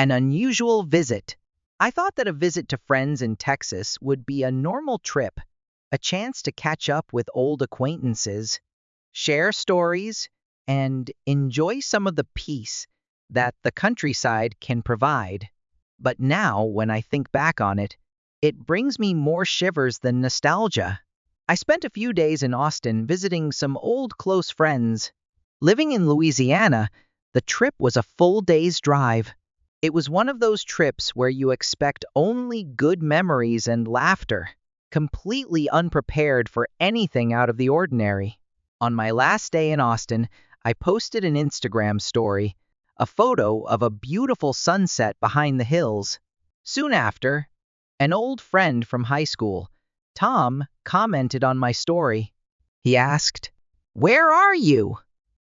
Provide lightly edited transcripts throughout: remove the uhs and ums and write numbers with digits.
An unusual visit. I thought that a visit to friends in Texas would be a normal trip, a chance to catch up with old acquaintances, share stories, and enjoy some of the peace that the countryside can provide. But now, when I think back on it, it brings me more shivers than nostalgia. I spent a few days in Austin visiting some old close friends. Living in Louisiana, the trip was a full day's drive. It was one of those trips where you expect only good memories and laughter, completely unprepared for anything out of the ordinary. On my last day in Austin, I posted an Instagram story, a photo of a beautiful sunset behind the hills. Soon after, an old friend from high school, Tom, commented on my story. He asked, "Where are you?"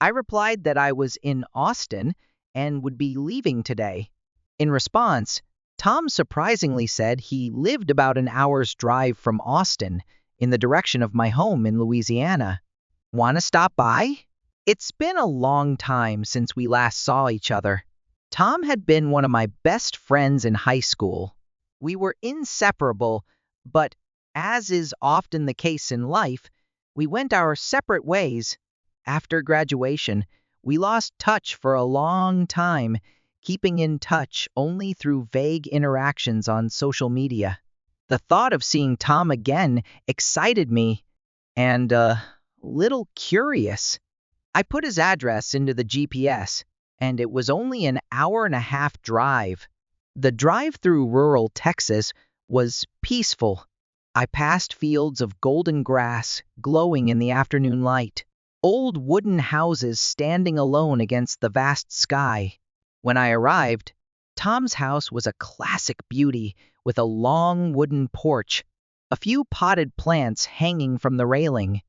I replied that I was in Austin and would be leaving today. In response, Tom surprisingly said he lived about an hour's drive from Austin in the direction of my home in Louisiana. "Wanna stop by?" It's been a long time since we last saw each other. Tom had been one of my best friends in high school. We were inseparable, but as is often the case in life, we went our separate ways. After graduation, we lost touch for a long time, keeping in touch only through vague interactions on social media. The thought of seeing Tom again excited me, and a little curious. I put his address into the GPS, and it was only an hour-and-a-half drive. The drive through rural Texas was peaceful. I passed fields of golden grass glowing in the afternoon light, old wooden houses standing alone against the vast sky. When I arrived, Tom's house was a classic beauty with a long wooden porch, a few potted plants hanging from the railing.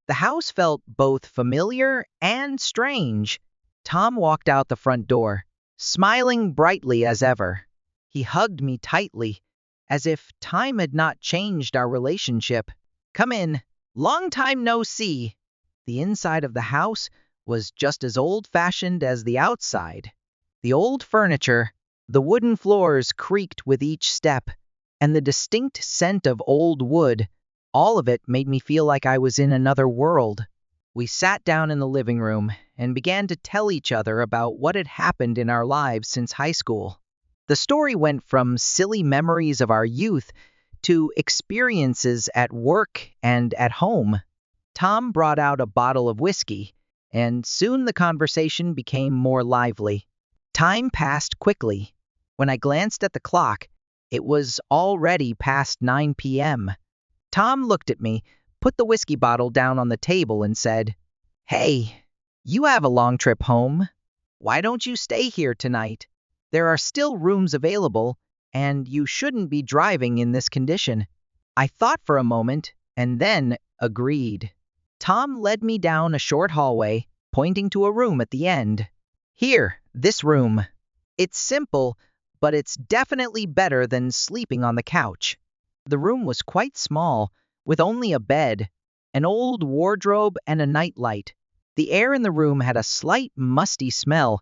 The house felt both familiar and strange. Tom walked out the front door, smiling brightly as ever. He hugged me tightly, as if time had not changed our relationship. "Come in. Long time no see." The inside of the house was just as old-fashioned as the outside. The old furniture, the wooden floors creaked with each step, and the distinct scent of old wood, all of it made me feel like I was in another world. We sat down in the living room and began to tell each other about what had happened in our lives since high school. The story went from silly memories of our youth to experiences at work and at home. Tom brought out a bottle of whiskey, and soon the conversation became more lively. Time passed quickly. When I glanced at the clock, it was already past 9 p.m. Tom looked at me, put the whiskey bottle down on the table, and said, "Hey, you have a long trip home. Why don't you stay here tonight? There are still rooms available, and you shouldn't be driving in this condition." I thought for a moment, and then agreed. Tom led me down a short hallway, pointing to a room at the end. "Here, this room. It's simple, but it's definitely better than sleeping on the couch." The room was quite small, with only a bed, an old wardrobe, and a nightlight. The air in the room had a slight musty smell,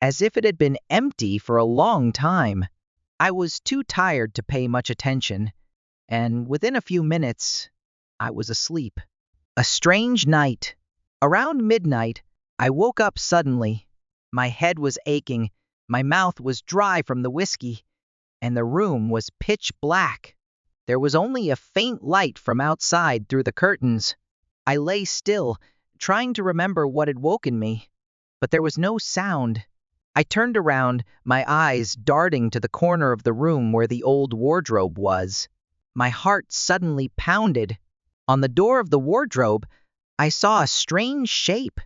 as if it had been empty for a long time. I was too tired to pay much attention, and within a few minutes, I was asleep. A strange night. Around midnight, I woke up suddenly. My head was aching, my mouth was dry from the whiskey, and the room was pitch black. There was only a faint light from outside through the curtains. I lay still, trying to remember what had woken me, but there was no sound. I turned around, my eyes darting to the corner of the room where the old wardrobe was. My heart suddenly pounded. On the door of the wardrobe, I saw a strange shape.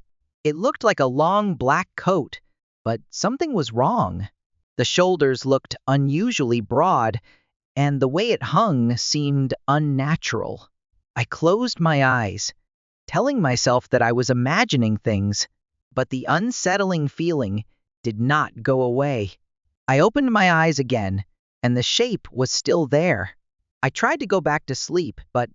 It looked like a long black coat, but something was wrong. The shoulders looked unusually broad, and the way it hung seemed unnatural. I closed my eyes, telling myself that I was imagining things, but the unsettling feeling did not go away. I opened my eyes again, and the shape was still there. I tried to go back to sleep, but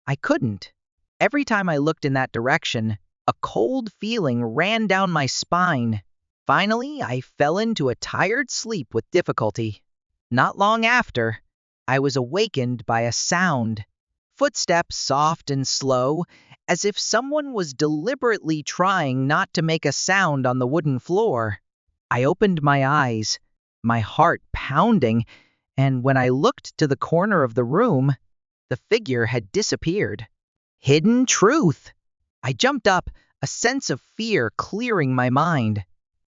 I couldn't. Every time I looked in that direction, a cold feeling ran down my spine. Finally, I fell into a tired sleep with difficulty. Not long after, I was awakened by a sound. Footsteps soft and slow, as if someone was deliberately trying not to make a sound on the wooden floor. I opened my eyes, my heart pounding, and when I looked to the corner of the room, the figure had disappeared. Hidden truth! I jumped up, a sense of fear clearing my mind.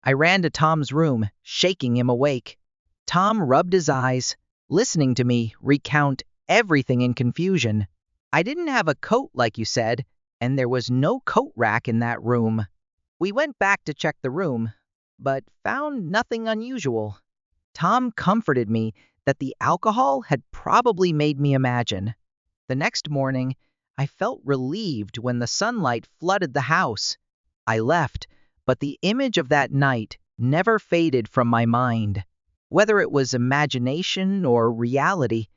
I ran to Tom's room, shaking him awake. Tom rubbed his eyes, listening to me recount everything in confusion. I didn't have a coat like you said, and there was no coat rack in that room. We went back to check the room, but found nothing unusual. Tom comforted me that the alcohol had probably made me imagine. The next morning, I felt relieved when the sunlight flooded the house. I left, but the image of that night never faded from my mind. Whether it was imagination or reality,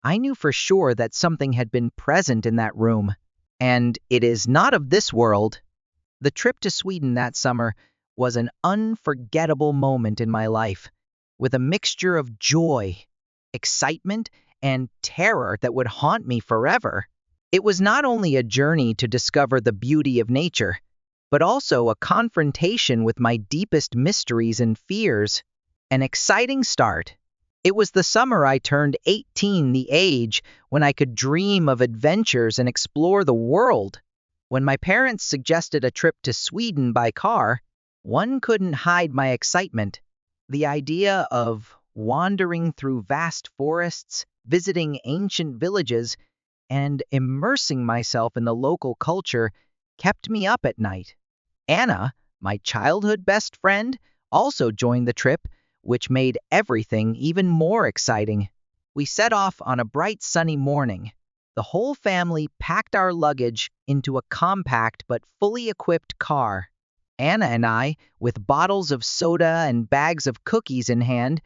I knew for sure that something had been present in that room. And it is not of this world. The trip to Sweden that summer was an unforgettable moment in my life, with a mixture of joy, excitement, and terror that would haunt me forever. It was not only a journey to discover the beauty of nature, but also a confrontation with my deepest mysteries and fears. An exciting start. It was the summer I turned 18, the age when I could dream of adventures and explore the world. When my parents suggested a trip to Sweden by car, one couldn't hide my excitement. The idea of wandering through vast forests, visiting ancient villages, and immersing myself in the local culture kept me up at night. Anna, my childhood best friend, also joined the trip, which made everything even more exciting. We set off on a bright sunny morning. The whole family packed our luggage into a compact but fully equipped car. Anna and I, with bottles of soda and bags of cookies in hand,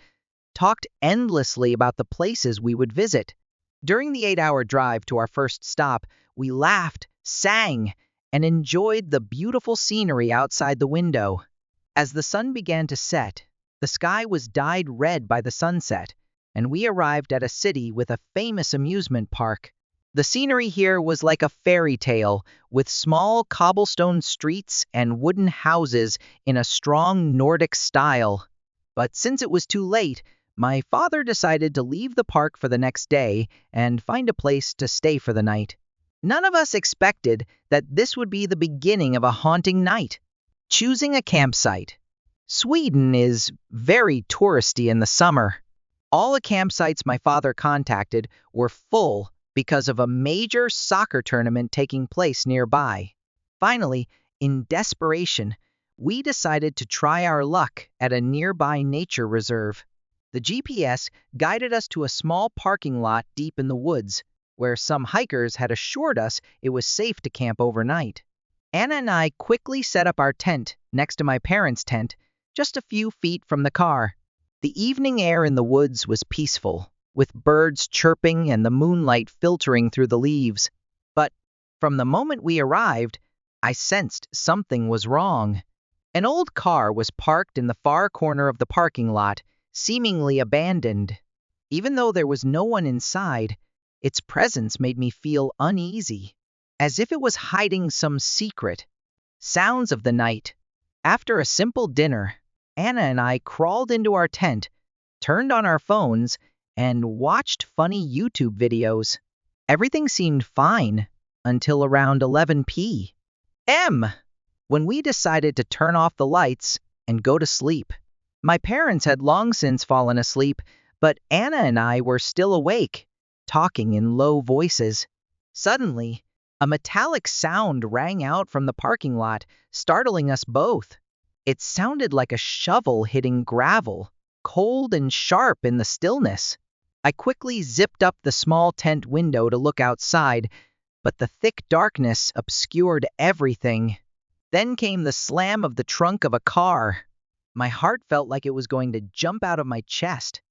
talked endlessly about the places we would visit. During the 8-hour drive to our first stop, we laughed, sang, and enjoyed the beautiful scenery outside the window. As the sun began to set, the sky was dyed red by the sunset, and we arrived at a city with a famous amusement park. The scenery here was like a fairy tale, with small cobblestone streets and wooden houses in a strong Nordic style. But since it was too late, my father decided to leave the park for the next day and find a place to stay for the night. None of us expected that this would be the beginning of a haunting night. Choosing a campsite. Sweden is very touristy in the summer. All the campsites my father contacted were full because of a major soccer tournament taking place nearby. Finally, in desperation, we decided to try our luck at a nearby nature reserve. The GPS guided us to a small parking lot deep in the woods, where some hikers had assured us it was safe to camp overnight. Anna and I quickly set up our tent next to my parents' tent, just a few feet from the car. The evening air in the woods was peaceful, with birds chirping and the moonlight filtering through the leaves. But from the moment we arrived, I sensed something was wrong. An old car was parked in the far corner of the parking lot, seemingly abandoned. Even though there was no one inside, its presence made me feel uneasy, as if it was hiding some secret. Sounds of the night. After a simple dinner, Anna and I crawled into our tent, turned on our phones, and watched funny YouTube videos. Everything seemed fine until around 11 p.m., when we decided to turn off the lights and go to sleep. My parents had long since fallen asleep, but Anna and I were still awake, talking in low voices. Suddenly, a metallic sound rang out from the parking lot, startling us both. It sounded like a shovel hitting gravel, cold and sharp in the stillness. I quickly zipped up the small tent window to look outside, but the thick darkness obscured everything. Then came the slam of the trunk of a car. My heart felt like it was going to jump out of my chest.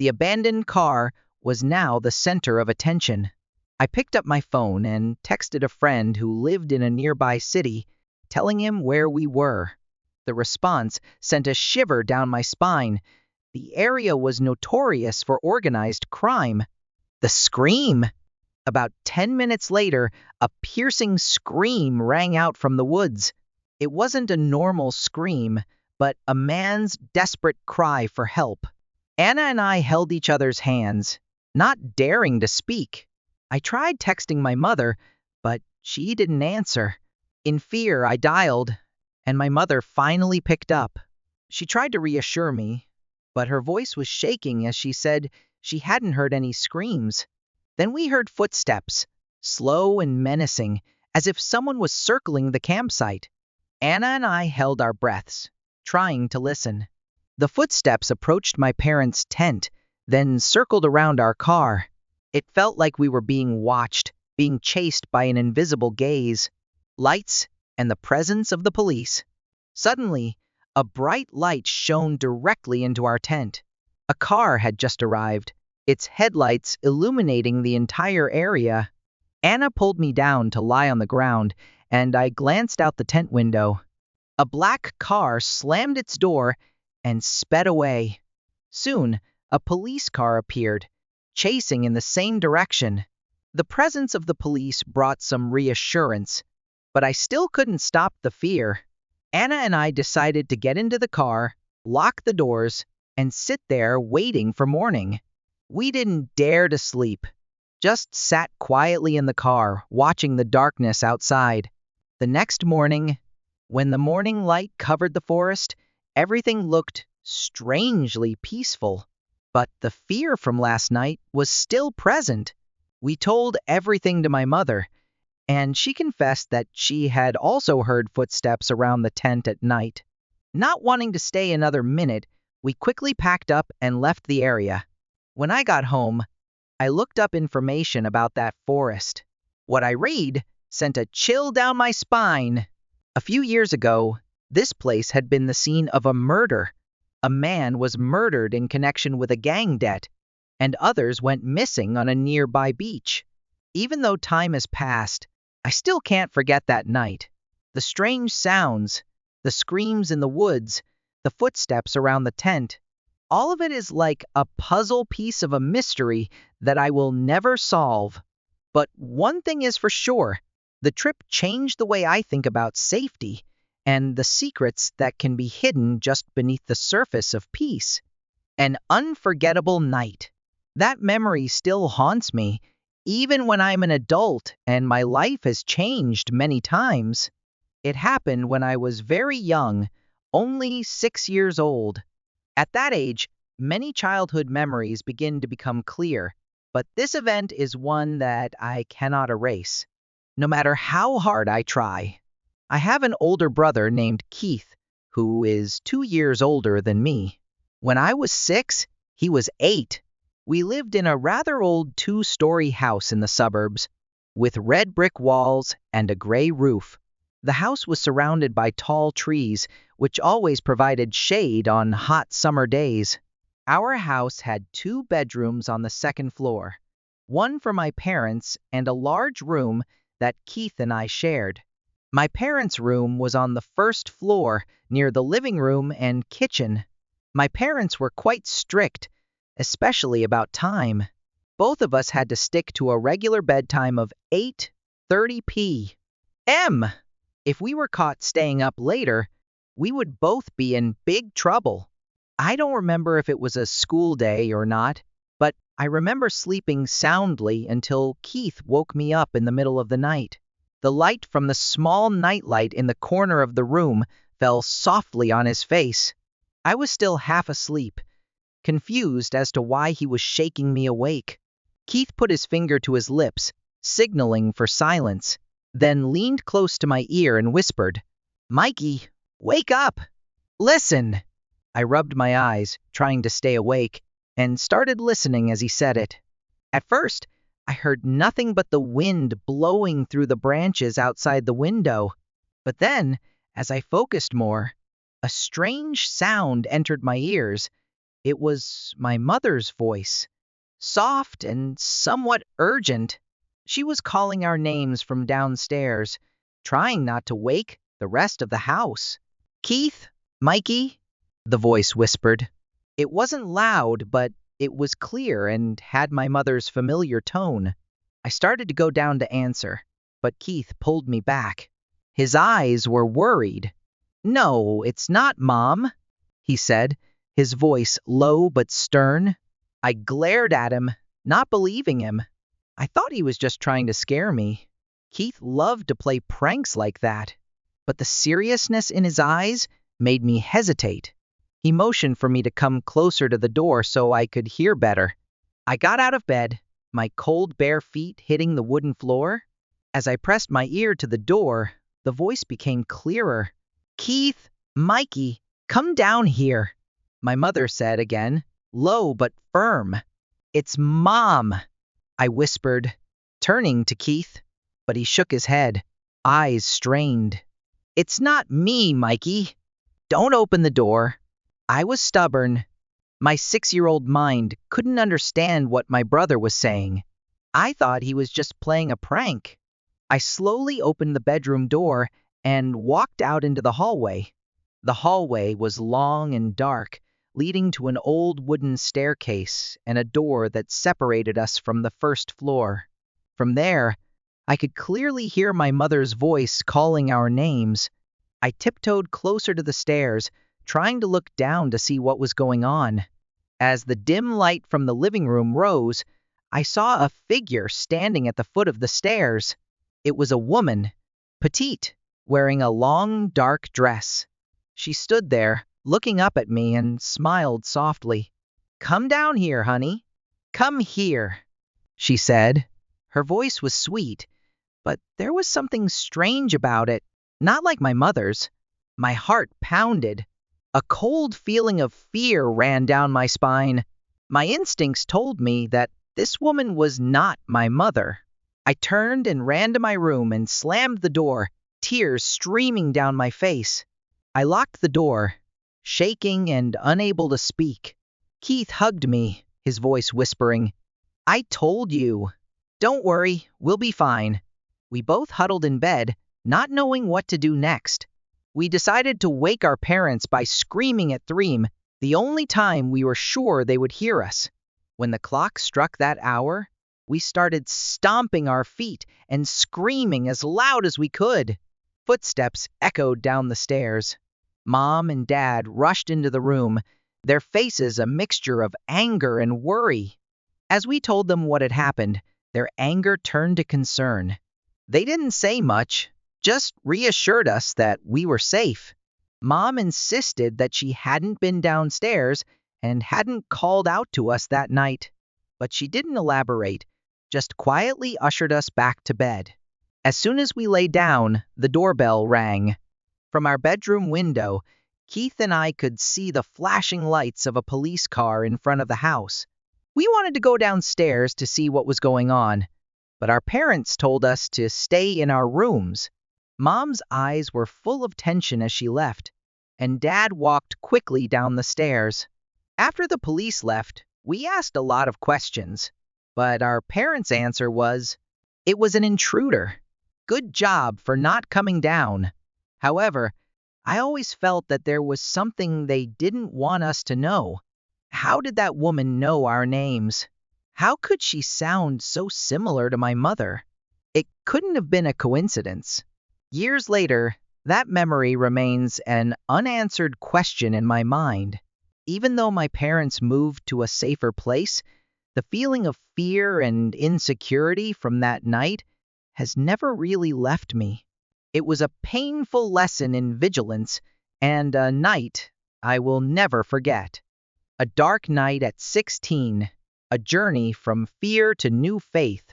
The abandoned car was now the center of attention. I picked up my phone and texted a friend who lived in a nearby city, telling him where we were. The response sent a shiver down my spine. The area was notorious for organized crime. The scream! About 10 minutes later, a piercing scream rang out from the woods. It wasn't a normal scream, but a man's desperate cry for help. Anna and I held each other's hands, not daring to speak. I tried texting my mother, but she didn't answer. In fear, I dialed, and my mother finally picked up. She tried to reassure me, but her voice was shaking as she said she hadn't heard any screams. Then we heard footsteps, slow and menacing, as if someone was circling the campsite. Anna and I held our breaths, trying to listen. The footsteps approached my parents' tent, then circled around our car. It felt like we were being watched, being chased by an invisible gaze. Lights and the presence of the police. Suddenly, a bright light shone directly into our tent. A car had just arrived, its headlights illuminating the entire area. Anna pulled me down to lie on the ground, and I glanced out the tent window. A black car slammed its door and sped away. Soon, a police car appeared, chasing in the same direction. The presence of the police brought some reassurance, but I still couldn't stop the fear. Anna and I decided to get into the car, lock the doors, and sit there waiting for morning. We didn't dare to sleep, just sat quietly in the car, watching the darkness outside. The next morning, when the morning light covered the forest, everything looked strangely peaceful. But the fear from last night was still present. We told everything to my mother, and she confessed that she had also heard footsteps around the tent at night. Not wanting to stay another minute, we quickly packed up and left the area. When I got home, I looked up information about that forest. What I read sent a chill down my spine. A few years ago, this place had been the scene of a murder. A man was murdered in connection with a gang debt, and others went missing on a nearby beach. Even though time has passed, I still can't forget that night. The strange sounds, the screams in the woods, the footsteps around the tent. All of it is like a puzzle piece of a mystery that I will never solve. But one thing is for sure, the trip changed the way I think about safety and the secrets that can be hidden just beneath the surface of peace. An unforgettable night. That memory still haunts me, even when I'm an adult and my life has changed many times. It happened when I was very young, only 6 years old. At that age, many childhood memories begin to become clear, but this event is one that I cannot erase, no matter how hard I try. I have an older brother named Keith, who is 2 years older than me. When I was 6, he was 8. We lived in a rather old 2-story house in the suburbs, with red brick walls and a gray roof. The house was surrounded by tall trees, which always provided shade on hot summer days. Our house had 2 bedrooms on the second floor, one for my parents and a large room that Keith and I shared. My parents' room was on the first floor, near the living room and kitchen. My parents were quite strict, especially about time. Both of us had to stick to a regular bedtime of 8:30 p.m. If we were caught staying up later, we would both be in big trouble. I don't remember if it was a school day or not, but I remember sleeping soundly until Keith woke me up in the middle of the night. The light from the small nightlight in the corner of the room fell softly on his face. I was still half asleep, confused as to why he was shaking me awake. Keith put his finger to his lips, signaling for silence, then leaned close to my ear and whispered, "Mikey, wake up! Listen!" I rubbed my eyes, trying to stay awake, and started listening as he said it. At first, I heard nothing but the wind blowing through the branches outside the window. But then, as I focused more, a strange sound entered my ears. It was my mother's voice, soft and somewhat urgent. She was calling our names from downstairs, trying not to wake the rest of the house. Keith, Mikey, the voice whispered. It wasn't loud, but it was clear and had my mother's familiar tone. I started to go down to answer, but Keith pulled me back. His eyes were worried. No, it's not, Mom, he said, his voice low but stern. I glared at him, not believing him. I thought he was just trying to scare me. Keith loved to play pranks like that, but the seriousness in his eyes made me hesitate. He motioned for me to come closer to the door so I could hear better. I got out of bed, my cold bare feet hitting the wooden floor. As I pressed my ear to the door, the voice became clearer. Keith, Mikey, come down here, my mother said again, low but firm. It's Mom, I whispered, turning to Keith, but he shook his head, eyes strained. It's not me, Mikey. Don't open the door. I was stubborn. My 6-year-old mind couldn't understand what my brother was saying. I thought he was just playing a prank. I slowly opened the bedroom door and walked out into the hallway. The hallway was long and dark, leading to an old wooden staircase and a door that separated us from the first floor. From there, I could clearly hear my mother's voice calling our names. I tiptoed closer to the stairs, trying to look down to see what was going on. As the dim light from the living room rose, I saw a figure standing at the foot of the stairs. It was a woman, petite, wearing a long, dark dress. She stood there, looking up at me and smiled softly. Come down here, honey. Come here, she said. Her voice was sweet, but there was something strange about it, not like my mother's. My heart pounded. A cold feeling of fear ran down my spine. My instincts told me that this woman was not my mother. I turned and ran to my room and slammed the door, tears streaming down my face. I locked the door, shaking and unable to speak. Keith hugged me, his voice whispering, I told you. Don't worry, we'll be fine. We both huddled in bed, not knowing what to do next. We decided to wake our parents by screaming at 3, the only time we were sure they would hear us. When the clock struck that hour, we started stomping our feet and screaming as loud as we could. Footsteps echoed down the stairs. Mom and Dad rushed into the room, their faces a mixture of anger and worry. As we told them what had happened, their anger turned to concern. They didn't say much, just reassured us that we were safe. Mom insisted that she hadn't been downstairs and hadn't called out to us that night. But she didn't elaborate, just quietly ushered us back to bed. As soon as we lay down, the doorbell rang. From our bedroom window, Keith and I could see the flashing lights of a police car in front of the house. We wanted to go downstairs to see what was going on, but our parents told us to stay in our rooms. Mom's eyes were full of tension as she left, and Dad walked quickly down the stairs. After the police left, we asked a lot of questions, but our parents' answer was, it was an intruder. Good job for not coming down. However, I always felt that there was something they didn't want us to know. How did that woman know our names? How could she sound so similar to my mother? It couldn't have been a coincidence. Years later, that memory remains an unanswered question in my mind. Even though my parents moved to a safer place, the feeling of fear and insecurity from that night has never really left me. It was a painful lesson in vigilance and a night I will never forget. A dark night at 16, a journey from fear to new faith.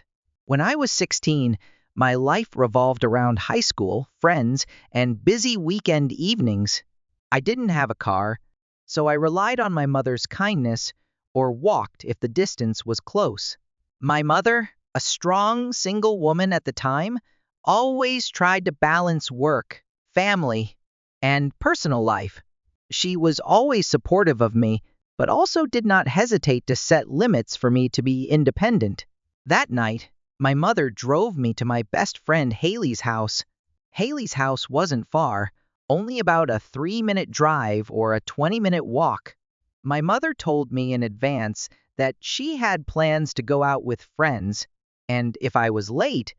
When I was 16, my life revolved around high school, friends, and busy weekend evenings. I didn't have a car, so I relied on my mother's kindness or walked if the distance was close. My mother, a strong single woman at the time, always tried to balance work, family, and personal life. She was always supportive of me, but also did not hesitate to set limits for me to be independent. That night, my mother drove me to my best friend Haley's house. Haley's house wasn't far, only about a 3-minute drive or a 20-minute walk. My mother told me in advance that she had plans to go out with friends, and if I was late,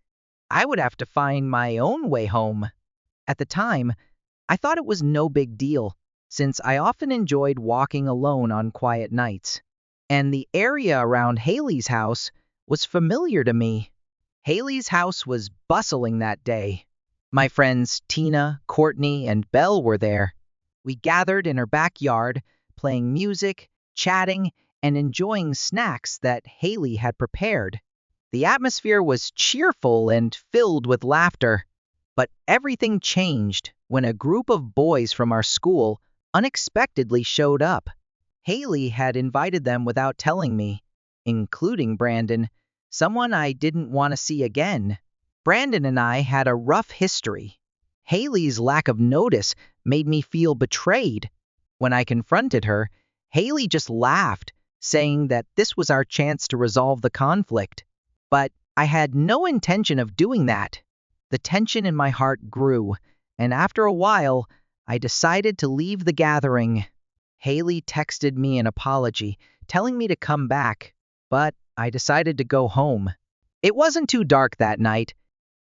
I would have to find my own way home. At the time, I thought it was no big deal, since I often enjoyed walking alone on quiet nights. And the area around Haley's house was familiar to me. Haley's house was bustling that day. My friends Tina, Courtney, and Belle were there. We gathered in her backyard, playing music, chatting, and enjoying snacks that Haley had prepared. The atmosphere was cheerful and filled with laughter. But everything changed when a group of boys from our school unexpectedly showed up. Haley had invited them without telling me, including Brandon, someone I didn't want to see again. Brandon and I had a rough history. Haley's lack of notice made me feel betrayed. When I confronted her, Haley just laughed, saying that this was our chance to resolve the conflict. But I had no intention of doing that. The tension in my heart grew, and after a while, I decided to leave the gathering. Haley texted me an apology, telling me to come back, but I decided to go home. It wasn't too dark that night,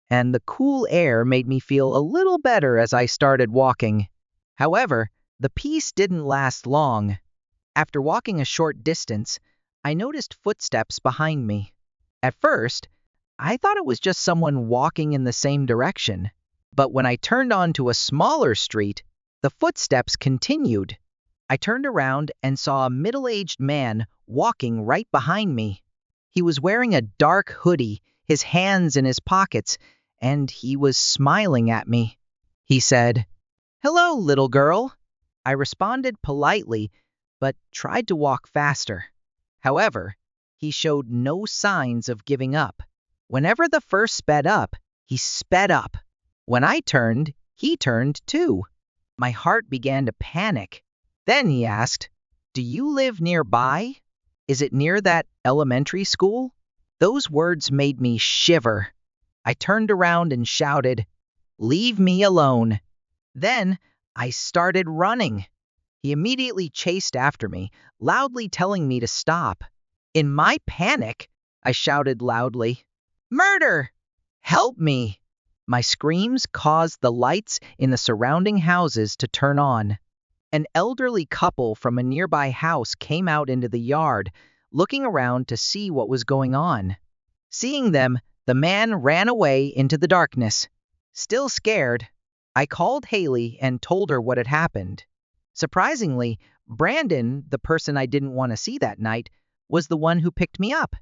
and the cool air made me feel a little better as I started walking. However, the peace didn't last long. After walking a short distance, I noticed footsteps behind me. At first, I thought it was just someone walking in the same direction, but when I turned onto a smaller street, the footsteps continued. I turned around and saw a middle-aged man walking right behind me. He was wearing a dark hoodie, his hands in his pockets, and he was smiling at me. He said, "Hello, little girl." I responded politely, but tried to walk faster. However, he showed no signs of giving up. Whenever the first sped up, he sped up. When I turned, he turned too. My heart began to panic. Then he asked, "Do you live nearby? Is it near that elementary school?" Those words made me shiver. I turned around and shouted, "Leave me alone." Then I started running. He immediately chased after me, loudly telling me to stop. In my panic, I shouted loudly, "Murder! Help me!" My screams caused the lights in the surrounding houses to turn on. An elderly couple from a nearby house came out into the yard, looking around to see what was going on. Seeing them, the man ran away into the darkness. Still scared, I called Haley and told her what had happened. Surprisingly, Brandon, the person I didn't want to see that night, was the one who picked me up.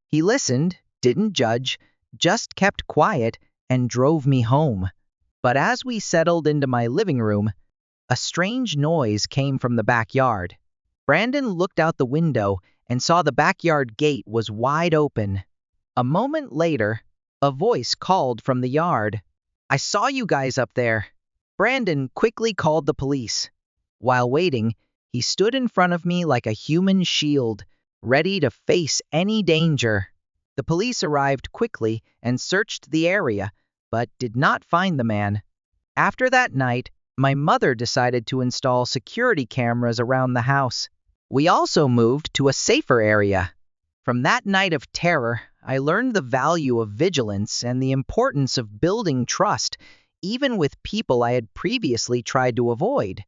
He listened, didn't judge, just kept quiet, and drove me home. But as we settled into my living room, a strange noise came from the backyard. Brandon looked out the window and saw the backyard gate was wide open. A moment later, a voice called from the yard, "I saw you guys up there." Brandon quickly called the police. While waiting, he stood in front of me like a human shield, ready to face any danger. The police arrived quickly and searched the area, but did not find the man. After that night, my mother decided to install security cameras around the house. We also moved to a safer area. From that night of terror, I learned the value of vigilance and the importance of building trust, even with people I had previously tried to avoid.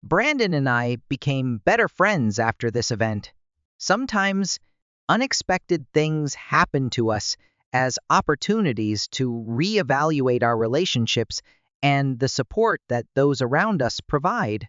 Brandon and I became better friends after this event. Sometimes, unexpected things happen to us as opportunities to reevaluate our relationships and the support that those around us provide.